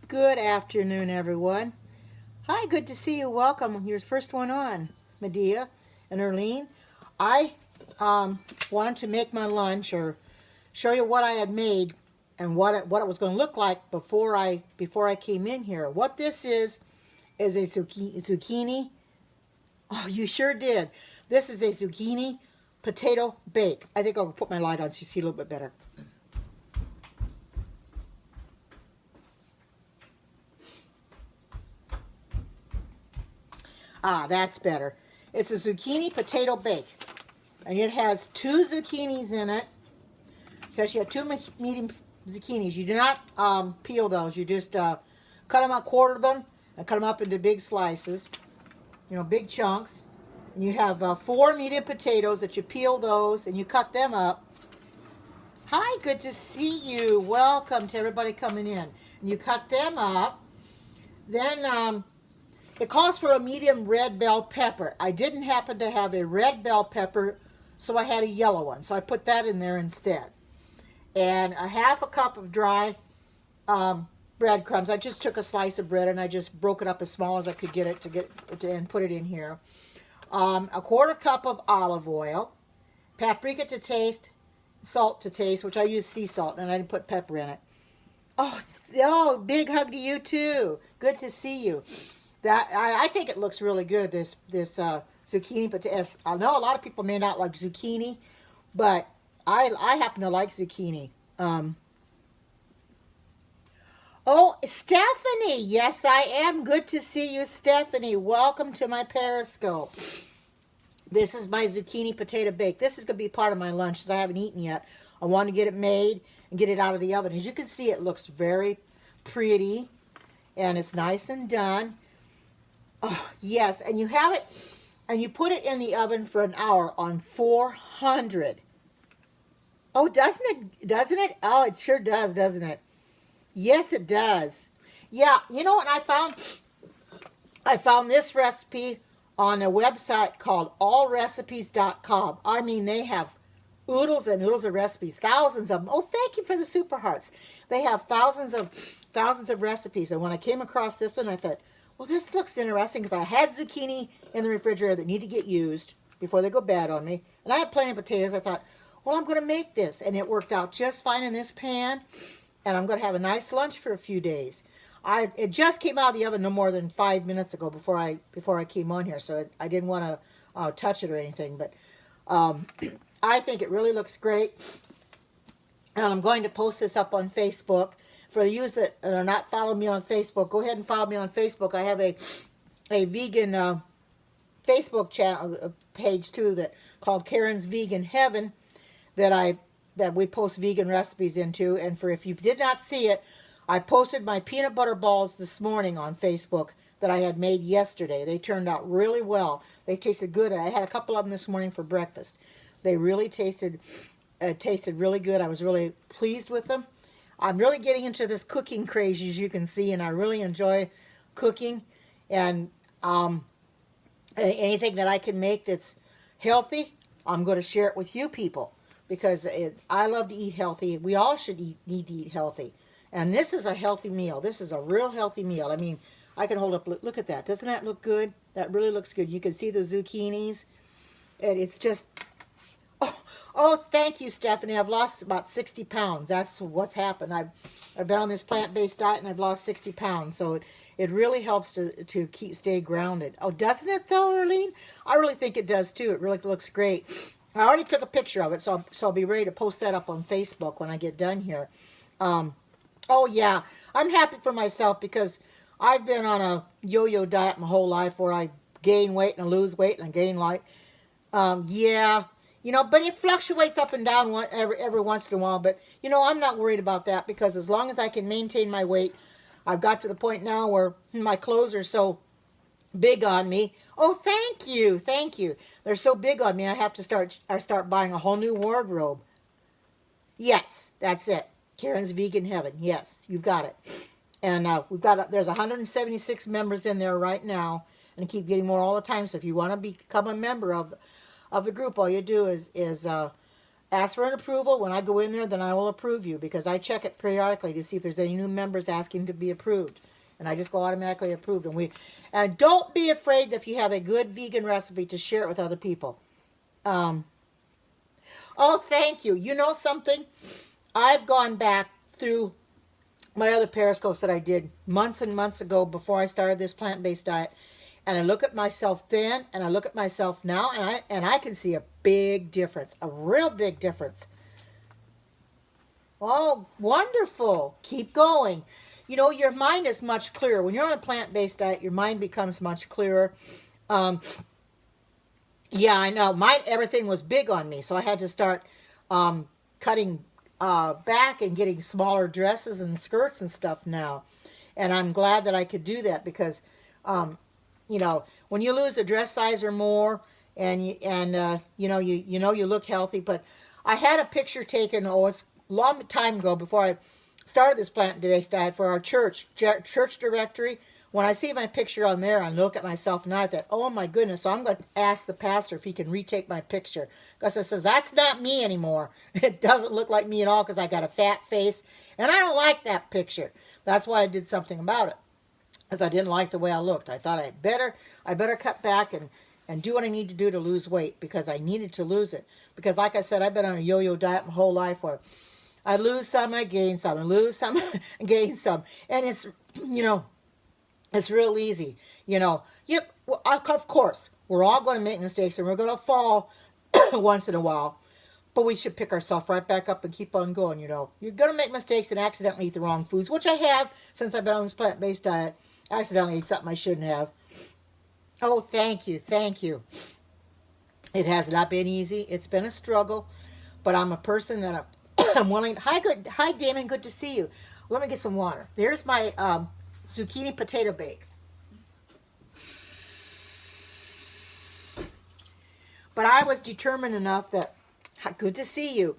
Good afternoon, everyone. Hi, good to see you. Welcome. You're the first one on, Medea and Erlene. I wanted to make my lunch or show you what I had made and what it was going to look like before I came in here. What this is a zucchini. Oh, you sure did. This is a zucchini potato bake. I think I'll put my light on so you see a little bit better. Ah, that's better. It's a zucchini potato bake. And it has 2 zucchinis in it. Because you have 2 medium zucchinis. You do not peel those. You just cut them up, quarter them, and cut them up into big slices. You know, big chunks. And you have 4 medium potatoes that you peel those and you cut them up. Hi, good to see you. Welcome to everybody coming in. And you cut them up. Then it calls for a medium red bell pepper. I didn't happen to have a red bell pepper, so I had a yellow one. So I put that in there instead. And a half a cup of dry breadcrumbs. I just took a slice of bread and I just broke it up as small as I could get it and put it in here. A quarter cup of olive oil, paprika to taste, salt to taste, which I use sea salt, and I didn't put pepper in it. Oh, big hug to you too. Good to see you. I think it looks really good, this zucchini potato. I know a lot of people may not like zucchini, but I happen to like zucchini. Oh, Stephanie. Yes, I am. Good to see you, Stephanie. Welcome to my Periscope. This is my zucchini potato bake. This is going to be part of my lunch because I haven't eaten yet. I want to get it made and get it out of the oven. As you can see, it looks very pretty and it's nice and done. Oh, yes, and you have it, and you put it in the oven for an hour on 400. Oh, doesn't it? Oh, it sure does, doesn't it? Yes, it does. Yeah, you know what I found this recipe on a website called allrecipes.com. I mean, they have oodles and oodles of recipes, thousands of them. Oh, thank you for the super hearts. They have thousands of recipes, and when I came across this one, I thought, well, this looks interesting because I had zucchini in the refrigerator that need to get used before they go bad on me. And I had plenty of potatoes. I thought, well, I'm going to make this. And it worked out just fine in this pan. And I'm going to have a nice lunch for a few days. It just came out of the oven no more than 5 minutes ago before I came on here. So I didn't want to touch it or anything. But I think it really looks great. And I'm going to post this up on Facebook. For you that are not following me on Facebook, go ahead and follow me on Facebook. I have a vegan Facebook channel page too that called Karen's Vegan Heaven that we post vegan recipes into. And for if you did not see it, I posted my peanut butter balls this morning on Facebook that I had made yesterday. They turned out really well. They tasted good. I had a couple of them this morning for breakfast. They really tasted really good. I was really pleased with them. I'm really getting into this cooking craze, as you can see, and I really enjoy cooking. And anything that I can make that's healthy, I'm going to share it with you people because I love to eat healthy. We all should need to eat healthy. And this is a healthy meal. This is a real healthy meal. I mean, I can hold up, look at that. Doesn't that look good? That really looks good. You can see the zucchinis. And it's just... Oh, thank you, Stephanie. I've lost about 60 pounds. That's what's happened. I've been on this plant-based diet and I've lost 60 pounds. So it really helps to stay grounded. Oh, doesn't it though, Arlene? I really think it does too. It really looks great. I already took a picture of it, so I'll be ready to post that up on Facebook when I get done here. Oh, yeah. I'm happy for myself because I've been on a yo-yo diet my whole life where I gain weight and I lose weight and I gain weight. Yeah. You know, but it fluctuates up and down every once in a while. But, you know, I'm not worried about that because as long as I can maintain my weight, I've got to the point now where my clothes are so big on me. Oh, thank you. Thank you. They're so big on me, I have to start buying a whole new wardrobe. Yes, that's it. Karen's Vegan Heaven. Yes, you've got it. And there's 176 members in there right now. And I keep getting more all the time. So if you want to become a member of the group, all you do is ask for an approval. When I go in there, then I will approve you, because I check it periodically to see if there's any new members asking to be approved. And I just go automatically approved. And don't be afraid that if you have a good vegan recipe to share it with other people. Oh, thank you. You know something? I've gone back through my other periscopes that I did months and months ago before I started this plant-based diet, and I look at myself then and I look at myself now, and I can see a big difference, a real big difference. Oh, wonderful. Keep going. You know, your mind is much clearer. When you're on a plant-based diet, your mind becomes much clearer. Yeah, I know. Everything was big on me, so I had to start cutting back and getting smaller dresses and skirts and stuff now. And I'm glad that I could do that, because, you know, when you lose a dress size or more, and you look healthy. But I had a picture taken, it's a long time ago before I started this plant-based diet, for our church directory. When I see my picture on there, I look at myself and I thought, oh my goodness. So I'm going to ask the pastor if he can retake my picture, because it says that's not me anymore. It doesn't look like me at all, because I got a fat face, and I don't like that picture. That's why I did something about it, because I didn't like the way I looked. I thought I better cut back and do what I need to do to lose weight, because I needed to lose it. Because like I said, I've been on a yo-yo diet my whole life, where I lose some, I gain some, I lose some, I gain some. And it's, it's real easy. Of course, we're all going to make mistakes, and we're going to fall once in a while. But we should pick ourselves right back up and keep on going, You're going to make mistakes and accidentally eat the wrong foods, which I have since I've been on this plant-based diet. I accidentally ate something I shouldn't have. Oh, thank you, thank you. It has not been easy. It's been a struggle. But I'm a person that I'm willing. Hi, Damon. Good to see you. Let me get some water. There's my zucchini potato bake. But I was determined enough that, good to see you.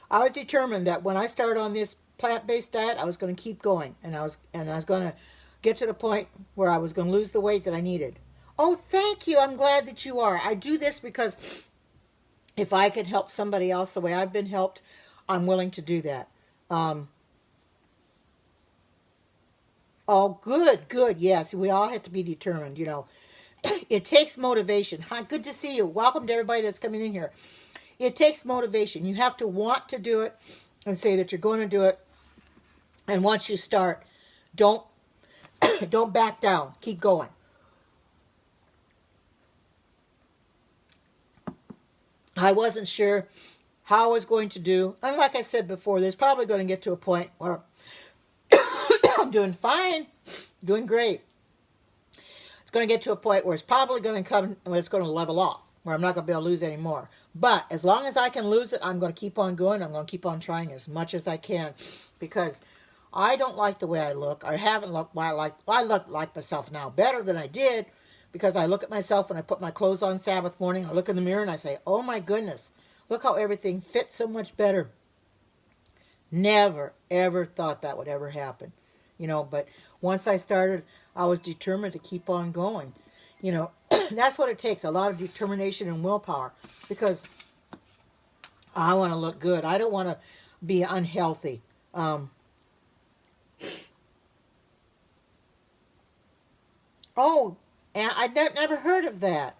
I was determined that when I started on this plant-based diet, I was going to keep going, and I was going to get to the point where I was going to lose the weight that I needed. Oh, thank you. I'm glad that you are. I do this because if I could help somebody else the way I've been helped, I'm willing to do that. Oh, good. Yes, we all have to be determined, It takes motivation. Hi, good to see you. Welcome to everybody that's coming in here. It takes motivation. You have to want to do it and say that you're going to do it. And once you start, don't back down. Keep going. I wasn't sure how I was going to do. And like I said before, there's probably going to get to a point where I'm doing fine, doing great. It's going to get to a point where it's probably going to come, where it's going to level off, where I'm not going to be able to lose any more. But as long as I can lose it, I'm going to keep on going. I'm going to keep on trying as much as I can, because I don't like the way I look. I haven't looked I look like myself now better than I did, because I look at myself when I put my clothes on Sabbath morning. I look in the mirror and I say, oh my goodness, look how everything fits so much better. Never, ever thought that would ever happen. But once I started, I was determined to keep on going. That's what it takes, a lot of determination and willpower, because I want to look good. I don't want to be unhealthy. Oh, and I never heard of that.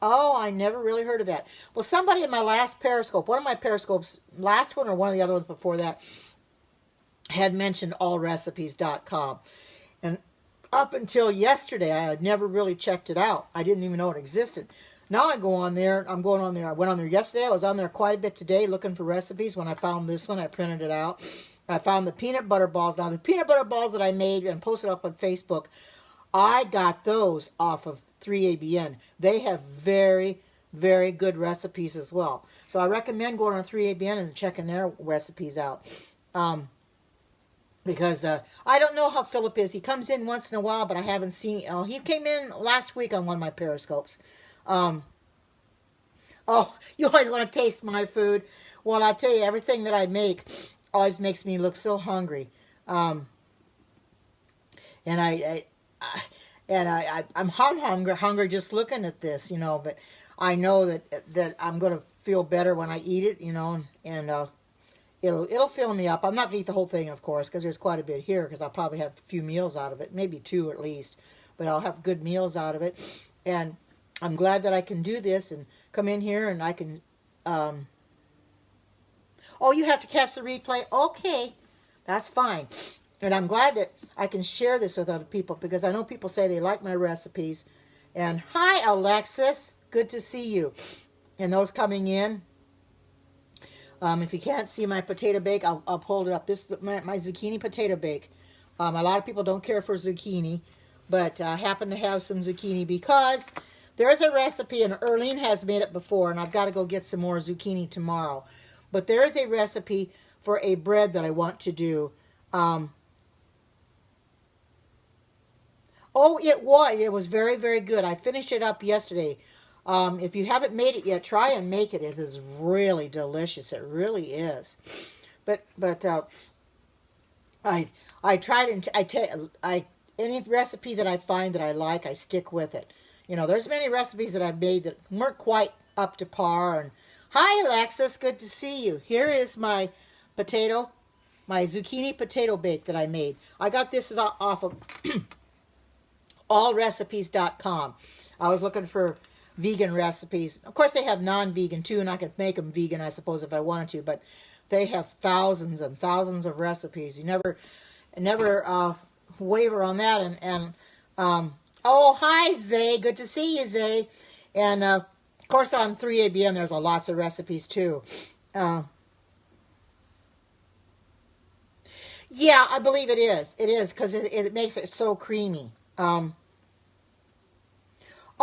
Oh, I never really heard of that. Well, somebody in my last Periscope, one of my Periscopes, last one or one of the other ones before that, had mentioned allrecipes.com. And up until yesterday, I had never really checked it out. I didn't even know it existed. Now I go on there. I'm going on there. I went on there yesterday. I was on there quite a bit today looking for recipes. When I found this one, I printed it out. I found the peanut butter balls. Now, the peanut butter balls that I made and posted up on Facebook, I got those off of 3ABN. They have very, very good recipes as well. So I recommend going on 3ABN and checking their recipes out. Because I don't know how Philip is. He comes in once in a while, but I haven't seen... he came in last week on one of my Periscopes. Oh, you always want to taste my food. Well, I'll tell you, everything that I make always makes me look so hungry. And I'm hungry just looking at this, but I know that I'm going to feel better when I eat it, you know, and it'll fill me up. I'm not going to eat the whole thing, of course, because there's quite a bit here, because I'll probably have a few meals out of it, maybe 2 at least, but I'll have good meals out of it. And I'm glad that I can do this and come in here and I can, oh, you have to catch the replay? Okay, that's fine. And I'm glad that I can share this with other people, because I know people say they like my recipes. And hi, Alexis, good to see you. And those coming in, if you can't see my potato bake, I'll hold it up. This is my zucchini potato bake. A lot of people don't care for zucchini, but I happen to have some zucchini because there's a recipe, and Erlene has made it before, and I've got to go get some more zucchini tomorrow. But there is a recipe for a bread that I want to do. Oh, it was very, very good. I finished it up yesterday. If you haven't made it yet, try and make it. It is really delicious. It really is. But I tried and any recipe that I find that I like, I stick with it. You know, there's many recipes that I've made that weren't quite up to par. And hi, Alexis, good to see you. Here is my zucchini potato bake that I made. I got this off of allrecipes.com. I was looking for vegan recipes. Of course, they have non-vegan too, and I could make them vegan, I suppose, if I wanted to. But they have thousands and thousands of recipes. You never waver on that. Oh, hi, Zay. Good to see you, Zay. And of course, on 3ABN, there's lots of recipes too. Yeah, I believe it is. It is, because it makes it so creamy.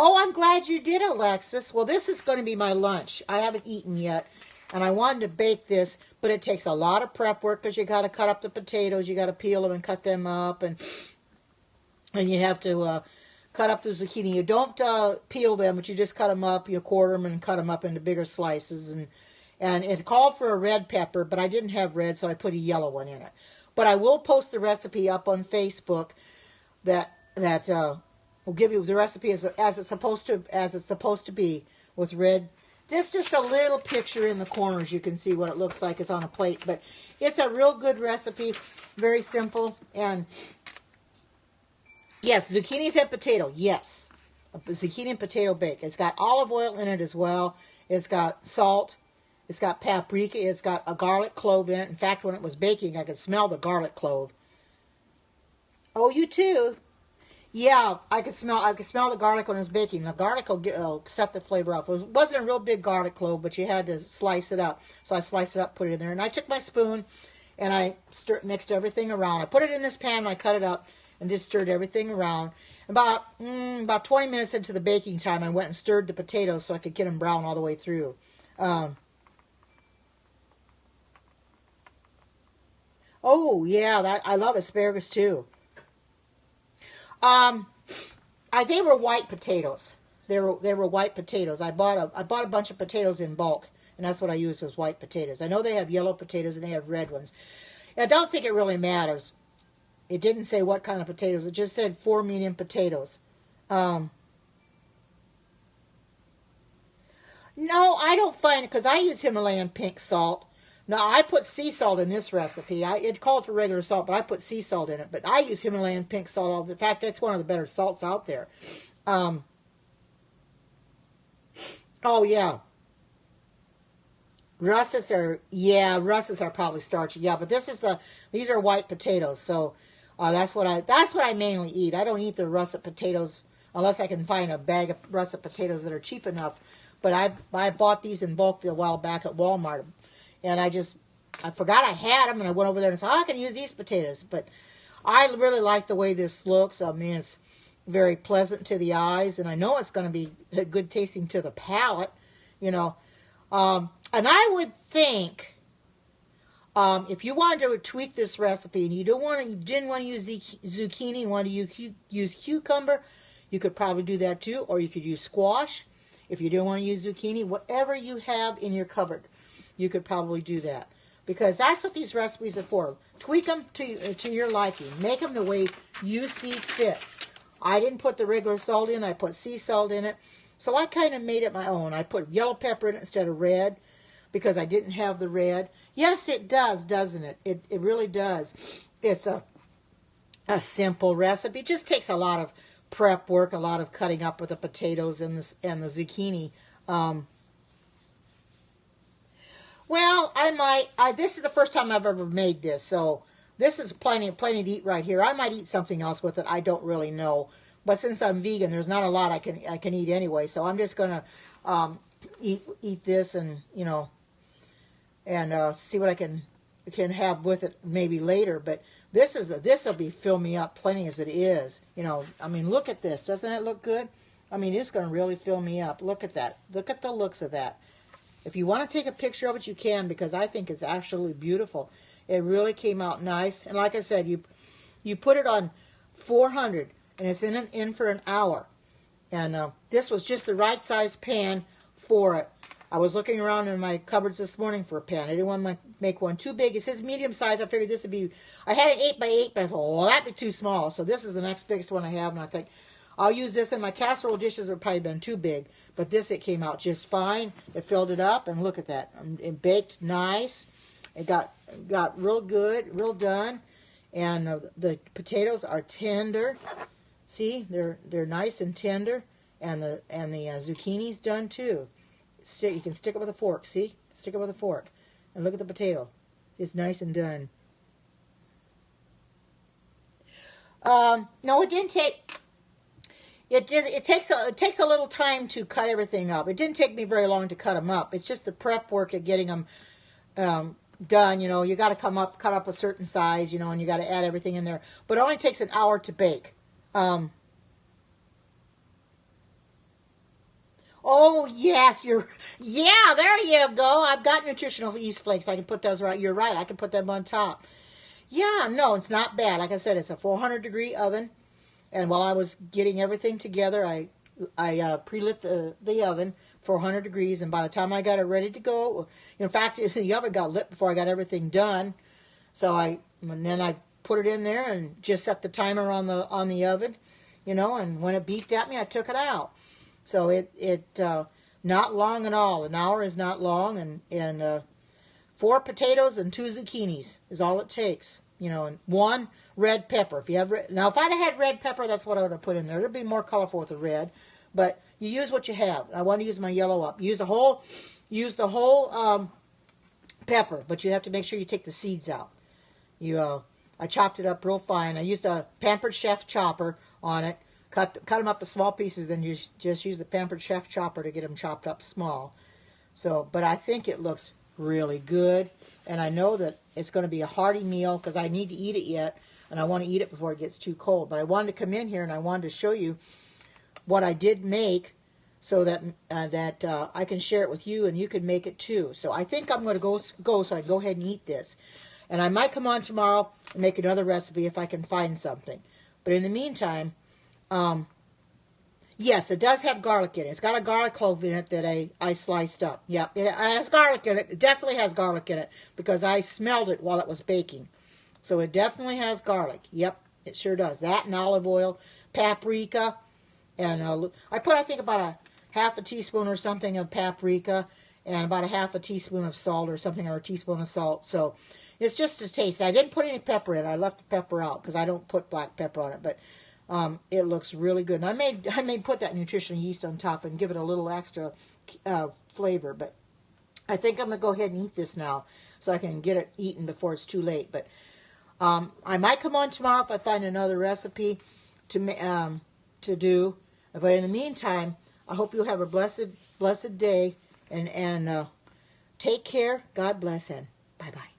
Oh, I'm glad you did, Alexis. Well, this is going to be my lunch. I haven't eaten yet, and I wanted to bake this, but it takes a lot of prep work, because you got to cut up the potatoes, you got to peel them and cut them up, and you have to cut up the zucchini. You don't peel them, but you just cut them up. You quarter them and cut them up into bigger slices, and it called for a red pepper, but I didn't have red, so I put a yellow one in it. But I will post the recipe up on Facebook that will give you the recipe as it's supposed to be, with red. There's just a little picture in the corners. You can see what it looks like. It's on a plate, but it's a real good recipe. Very simple. And yes, zucchinis and potato. Yes, a zucchini and potato bake. It's got olive oil in it as well. It's got salt. It's got paprika. It's got a garlic clove in it. In fact, when it was baking, I could smell the garlic clove. Oh, you too. Yeah, I could smell the garlic when it was baking. The garlic will set the flavor off. It wasn't a real big garlic clove, but you had to slice it up. So I sliced it up, put it in there, and I took my spoon and I mixed everything around. I put it in this pan and I cut it up and just stirred everything around. About 20 minutes into the baking time, I went and stirred the potatoes so I could get them brown all the way through. Oh yeah, I love asparagus too. They were white potatoes. They were white potatoes. I bought a bunch of potatoes in bulk, and that's what I used, was white potatoes. I know they have yellow potatoes and they have red ones. I don't think it really matters. It didn't say what kind of potatoes. It just said 4 medium potatoes. No, I don't find it, because I use Himalayan pink salt. Now, I put sea salt in this recipe. It called for regular salt, but I put sea salt in it. But I use Himalayan pink salt. In fact, that's one of the better salts out there. Oh, yeah. Russets are probably starchy. Yeah, but these are white potatoes. So that's what I mainly eat. I don't eat the russet potatoes unless I can find a bag of russet potatoes that are cheap enough. But I bought these in bulk a while back at Walmart. And I forgot I had them, and I went over there and said, I can use these potatoes. But I really like the way this looks. I mean, it's very pleasant to the eyes, and I know it's going to be good tasting to the palate, you know. And I would think, if you wanted to tweak this recipe and you didn't want to use zucchini, you wanted to use cucumber, you could probably do that too. Or you could use squash. If you don't want to use zucchini, whatever you have in your cupboard, you could probably do that, because that's what these recipes are for. Tweak them to your liking. Make them the way you see fit. I didn't put the regular salt in. I put sea salt in it. So I kind of made it my own. I put yellow pepper in it instead of red because I didn't have the red. Yes, it does, doesn't it? It really does. It's a simple recipe. It just takes a lot of prep work, a lot of cutting up with the potatoes and the zucchini. Well, this is the first time I've ever made this, so this is plenty to eat right here. I might eat something else with it. I don't really know. But since I'm vegan, there's not a lot I can eat anyway. So I'm just gonna eat this and see what I can have with it maybe later. But this will fill me up plenty as it is. I mean, look at this. Doesn't that look good? I mean, it's gonna really fill me up. Look at that. Look at the looks of that. If you want to take a picture of it, you can, because I think it's absolutely beautiful. It really came out nice. And like I said, you put it on 400, and it's in for an hour. And this was just the right size pan for it. I was looking around in my cupboards this morning for a pan. I didn't want to make one too big. It says medium size. I figured this would be, I had an 8 by 8, but I thought, well, that'd be too small. So this is the next biggest one I have, and I think I'll use this. And my casserole dishes would probably been too big. But this, it came out just fine. It filled it up, and look at that. It baked nice. It got real good, real done. And the potatoes are tender. See, they're nice and tender. And the zucchini's done too. You can stick it with a fork. See, stick it with a fork, and look at the potato. It's nice and done. No, it didn't take. It takes a little time to cut everything up. It didn't take me very long to cut them up. It's just the prep work of getting them done. You got to cut up a certain size, and you got to add everything in there. But it only takes an hour to bake. Oh yes, there you go. I've got nutritional yeast flakes. I can put those right. You're right. I can put them on top. Yeah, no, it's not bad. Like I said, it's a 400-degree oven. And while I was getting everything together, I pre-lit the oven 400 degrees, and by the time I got it ready to go, in fact, the oven got lit before I got everything done. And then I put it in there and just set the timer on the oven, and when it beeped at me, I took it out. So it not long at all. An hour is not long, and 4 potatoes and 2 zucchinis is all it takes, and 1 red pepper. If I'd have had red pepper, that's what I would have put in there. It'd be more colorful with the red, but you use what you have. I want to use my yellow up. Use the whole pepper, but you have to make sure you take the seeds out. I chopped it up real fine. I used a Pampered Chef chopper on it. Cut them up to small pieces. Then you just use the Pampered Chef chopper to get them chopped up small. But I think it looks really good, and I know that it's going to be a hearty meal because I need to eat it yet. And I want to eat it before it gets too cold. But I wanted to come in here and I wanted to show you what I did make so that I can share it with you and you can make it too. So I think I'm going to go so I go ahead and eat this. And I might come on tomorrow and make another recipe if I can find something. But in the meantime, yes, it does have garlic in it. It's got a garlic clove in it that I sliced up. Yeah, it has garlic in it. It definitely has garlic in it because I smelled it while it was baking. So it definitely has garlic. Yep, it sure does. That and olive oil, paprika, and I think about a half a teaspoon or something of paprika, and about a half a teaspoon of salt or something, or a teaspoon of salt. So it's just a taste. I didn't put any pepper in. I left the pepper out because I don't put black pepper on it. But it looks really good. And I may put that nutritional yeast on top and give it a little extra flavor. But I think I'm going to go ahead and eat this now so I can get it eaten before it's too late. But I might come on tomorrow if I find another recipe to do. But in the meantime, I hope you'll have a blessed day and take care. God bless and bye-bye.